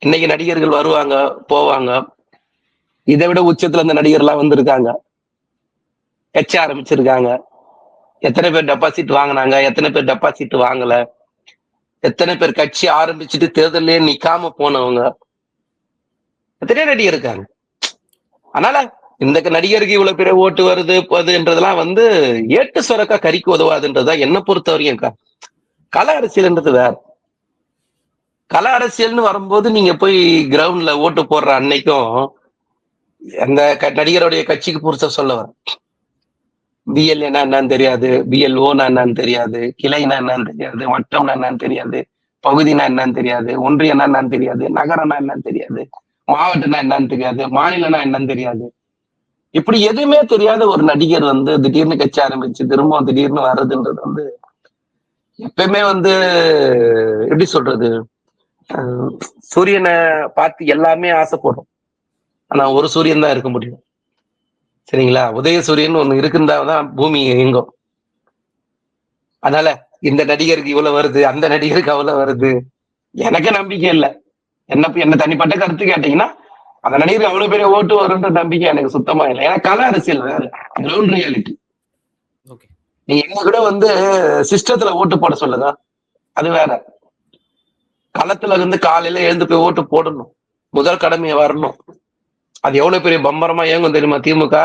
இன்னைக்கு நடிகர்கள் வருவாங்க, போவாங்க. இதை விட உச்சத்துல இந்த நடிகர்லாம் வந்திருக்காங்க. கட்சி ஆரம்பிச்சிருக்காங்க. எத்தனை பேர் டெபாசிட் வாங்குனாங்க, எத்தனை பேர் டெபாசிட் வாங்கல, எத்தனை பேர் கட்சி ஆரம்பிச்சுட்டு தேர்தலே நிக்காம போனவங்க, எத்தனை நடிகர் இருக்காங்க. அதனால இந்த நடிகருக்கு இவ்வளவு பெரிய ஓட்டு வருது போகுதுன்றதெல்லாம் வந்து ஏட்டு சுரக்கா கறிக்கு உதவாதுன்றதுதான் என்ன பொறுத்த வரைக்கும். கல அரசியல்ன்றது வேற. கல அரசியல்னு வரும்போது நீங்க போய் கிரவுண்ட்ல ஓட்டு போடுற அன்னைக்கும் அந்த நடிகருடைய கட்சிக்கு புதுசா சொல்ல வர பிஎல்ஏனா என்னன்னு தெரியாது, பிஎல்ஓனா என்னன்னு தெரியாது, கிளைனா என்னன்னு தெரியாது, வட்டம்னா என்னன்னு தெரியாது, பகுதினா என்னன்னு தெரியாது, ஒன்றியம்னா என்னன்னு தெரியாது, நகரம்னா என்னன்னு தெரியாது, மாவட்டம்னா என்னன்னு தெரியாது, மாநிலம்னா என்னன்னு தெரியாது. இப்படி எதுவுமே தெரியாத ஒரு நடிகர் வந்து திடீர்னு கட்சி ஆரம்பிச்சு திரும்ப திடீர்னு வர்றதுன்றது வந்து எப்பயுமே வந்து எப்படி சொல்றது, சூரியனை பார்த்து எல்லாமே ஆசைப்படும். ஆனா ஒரு சூரியன் தான் இருக்க முடியும். சரிங்களா? உதய சூரியன் ஒண்ணு இருக்குந்தாதான் பூமி இயங்கும். அதனால இந்த நடிகருக்கு இவ்வளவு வருது, அந்த நடிகருக்கு அவ்வளவு வருது, எனக்கு நம்பிக்கை இல்லை. என்ன தனிப்பட்ட கருத்து கேட்டீங்கன்னா அந்த நடிகருக்கு அவ்வளவு பெரிய ஓட்டு வரும்ன்ற நம்பிக்கை எனக்கு சுத்தமா இல்லை. ஏன்னா கல அரசியல் வேற, கிரவுண்ட் ரியாலிட்டி. நீங்க என்ன கூட வந்து சிஸ்டத்துல ஓட்டு போட சொல்லுங்க, அது வேற. களத்துல இருந்து காலையில எழுந்து போய் ஓட்டு போடணும், முதல் கடமையை வரணும். அது எவ்வளவு பெரிய பம்பரமா இயங்கும் தெரியுமா திமுக?